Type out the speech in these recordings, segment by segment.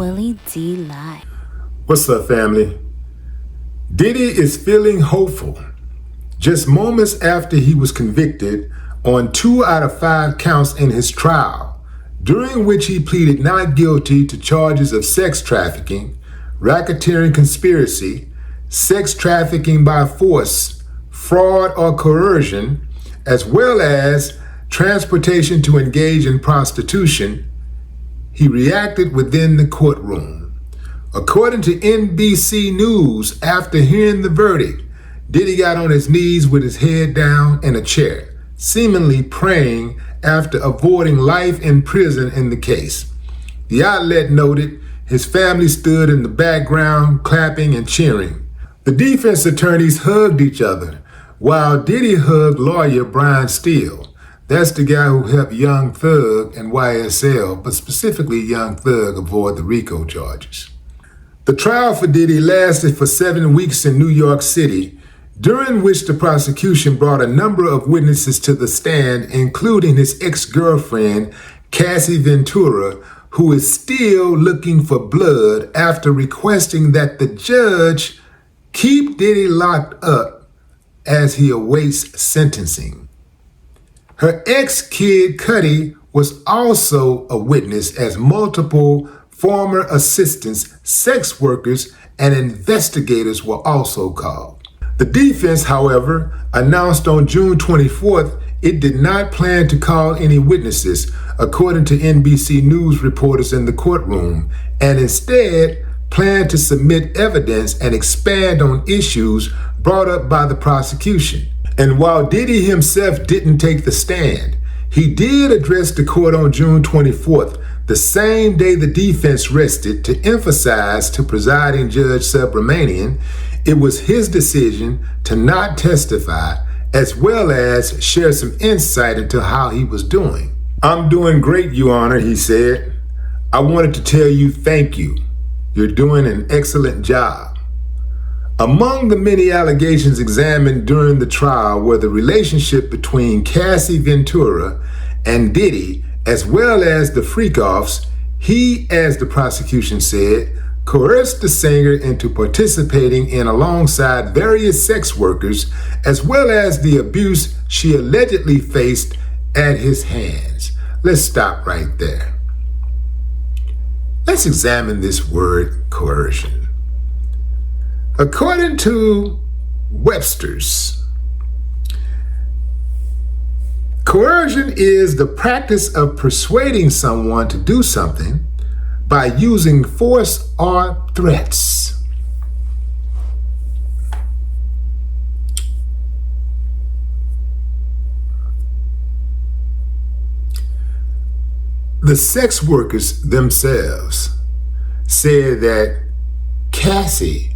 Willie D. Live. What's up, family? Diddy is feeling hopeful. Just moments after he was convicted on 2 out of 5 counts in his trial, during which he pleaded not guilty to charges of sex trafficking, racketeering conspiracy, sex trafficking by force, fraud or coercion, as well as transportation to engage in prostitution, he reacted within the courtroom. According to NBC News, after hearing the verdict, Diddy got on his knees with his head down in a chair, seemingly praying after avoiding life in prison in the case. The outlet noted his family stood in the background clapping and cheering. The defense attorneys hugged each other, while Diddy hugged lawyer Brian Steele. That's the guy who helped Young Thug and YSL, but specifically Young Thug, avoid the RICO charges. The trial for Diddy lasted for 7 weeks in New York City, during which the prosecution brought a number of witnesses to the stand, including his ex-girlfriend, Cassie Ventura, who is still looking for blood after requesting that the judge keep Diddy locked up as he awaits sentencing. Her ex-kid, Cuddy, was also a witness, as multiple former assistants, sex workers, and investigators were also called. The defense, however, announced on June 24th it did not plan to call any witnesses, according to NBC News reporters in the courtroom, and instead planned to submit evidence and expand on issues brought up by the prosecution. And while Diddy himself didn't take the stand, he did address the court on June 24th, the same day the defense rested, to emphasize to presiding Judge Subramanian it was his decision to not testify, as well as share some insight into how he was doing. "I'm doing great, Your Honor," he said. "I wanted to tell you thank you. You're doing an excellent job." Among the many allegations examined during the trial were the relationship between Cassie Ventura and Diddy, as well as the freak-offs. He, as the prosecution said, coerced the singer into participating in alongside various sex workers, as well as the abuse she allegedly faced at his hands. Let's stop right there. Let's examine this word coercion. According to Webster's, coercion is the practice of persuading someone to do something by using force or threats. The sex workers themselves said that Cassie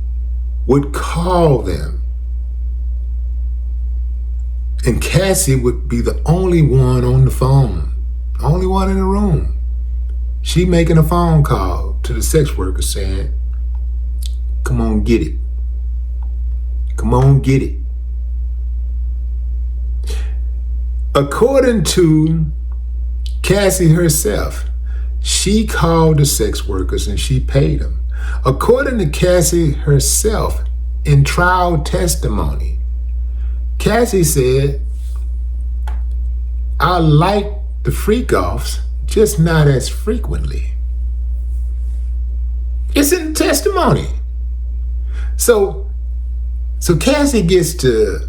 would call them, and Cassie would be the only one on the phone, only one in the room. She making a phone call to the sex worker saying, "Come on, get it. Come on, get it." According to Cassie herself, she called the sex workers and she paid them. According to Cassie herself, in trial testimony, Cassie said, "I like the freak-offs, just not as frequently." It's in the testimony. So Cassie gets to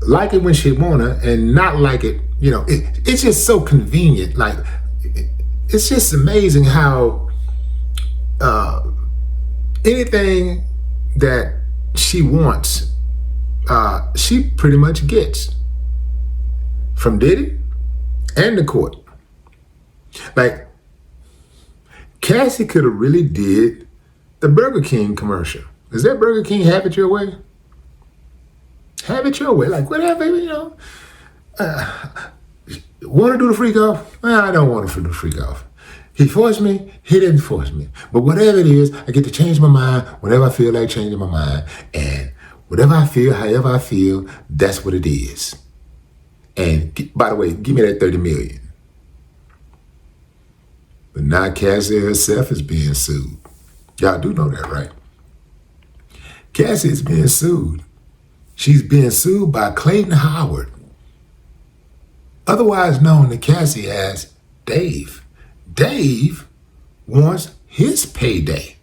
like it when she wanna and not like it, it's just so convenient. Like, it's just amazing how anything that she wants, she pretty much gets from Diddy and the court. Like, Cassie could have really did the Burger King commercial. Is that Burger King have it your way? Have it your way, like whatever, want to do the freak off? I don't want to do the freak off. He forced me, he didn't force me. But whatever it is, I get to change my mind whenever I feel like changing my mind. And whatever I feel, however I feel, that's what it is. And by the way, give me that 30 million. But now Cassie herself is being sued. Y'all do know that, right? Cassie is being sued. She's being sued by Clayton Howard, otherwise known to Cassie as Dave. Dave wants his payday.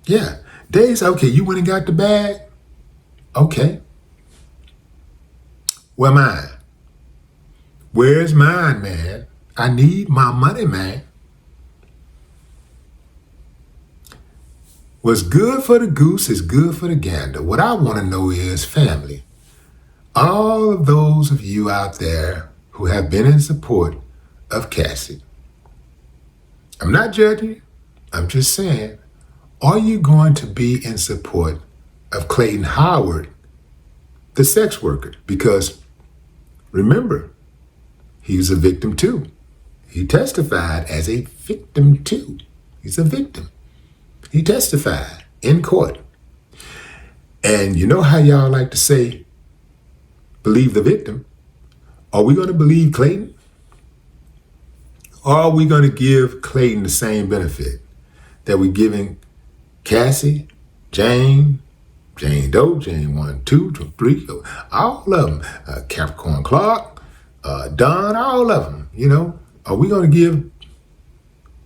Yeah, Dave said, okay, you went and got the bag? Okay. Where mine? Where's mine, man? I need my money, man. What's good for the goose is good for the gander. What I want to know is, family, all of those of you out there who have been in support of Cassie, I'm not judging you. I'm just saying, are you going to be in support of Clayton Howard, the sex worker? Because remember, he was a victim too. He testified as a victim too. He's a victim. He testified in court. And you know how y'all like to say, believe the victim? Are we going to believe Clayton? Or are we going to give Clayton the same benefit that we're giving Cassie, Jane Doe, Jane 1, 2, 3, all of them, Capricorn Clark, Don, all of them, you know? Are we going to give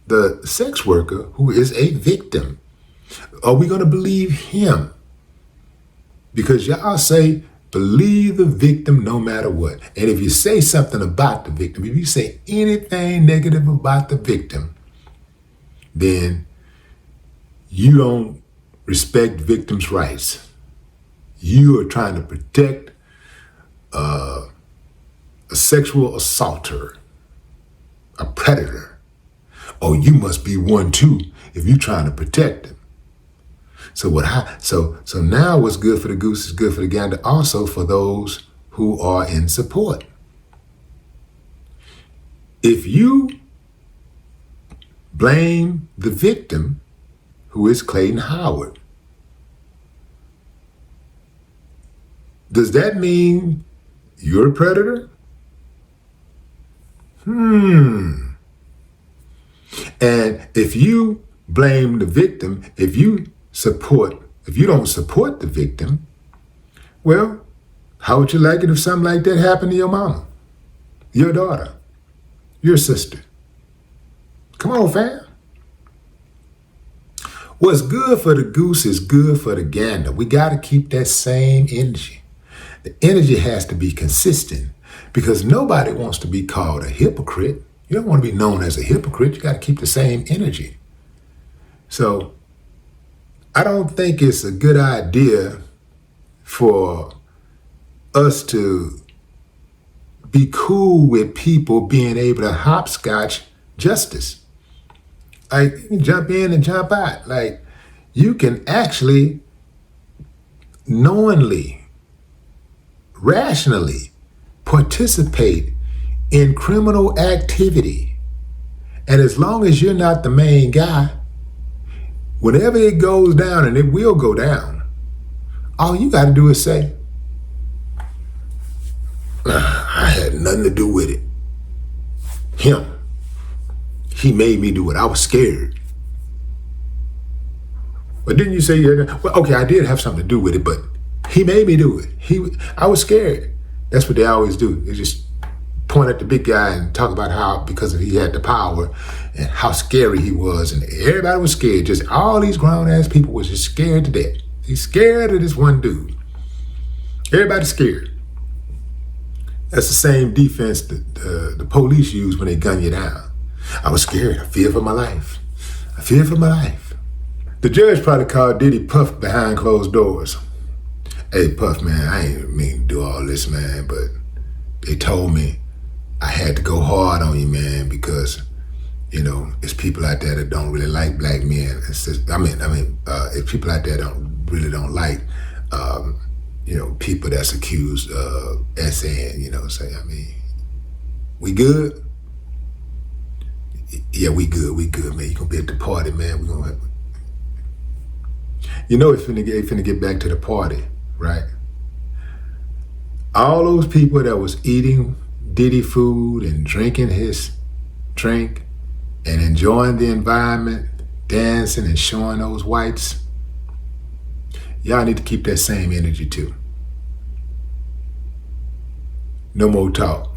the sex worker who is a victim, are we going to believe him? Because y'all say, believe the victim no matter what. And if you say something about the victim, if you say anything negative about the victim, then you don't respect victims' rights. You are trying to protect a sexual assaulter, a predator. Oh, you must be one too if you're trying to protect them. So so now what's good for the goose is good for the gander, also for those who are in support. If you blame the victim, who is Clayton Howard, does that mean you're a predator? And if you blame the victim, if you don't support the victim, well, how would you like it if something like that happened to your mama, your daughter, your sister? Come on, fam. What's good for the goose is good for the gander. We got to keep that same energy. The energy has to be consistent because nobody wants to be called a hypocrite. You don't want to be known as a hypocrite. You got to keep the same energy. So I don't think it's a good idea for us to be cool with people being able to hopscotch justice. Like, you can jump in and jump out. Like, you can actually knowingly, rationally participate in criminal activity. And as long as you're not the main guy, whenever it goes down, and it will go down, all you got to do is say, I had nothing to do with it. Him. He made me do it. I was scared. But didn't you say, well, okay, I did have something to do with it, but he made me do it. I was scared. That's what they always do. They just point at the big guy and talk about how, because he had the power and how scary he was, and everybody was scared. Just all these grown-ass people was just scared to death. He's scared of this one dude. Everybody's scared. That's the same defense that the police use when they gun you down. I was scared. I feared for my life. I feared for my life. The judge probably called Diddy Puff behind closed doors. Hey, Puff, man, I ain't mean to do all this, man, but they told me I had to go hard on you, man, because, you know, it's people out there that don't really like black men. It's just, it's people out there don't like, you know, people that's accused of SN, you know, say, we good? Yeah, we good, man. You gonna be at the party, man. We gonna, you know, it's finna get back to the party, right? All those people that was eating Diddy food and drinking his drink, and enjoying the environment, dancing and showing those whites, y'all need to keep that same energy too. No more talk.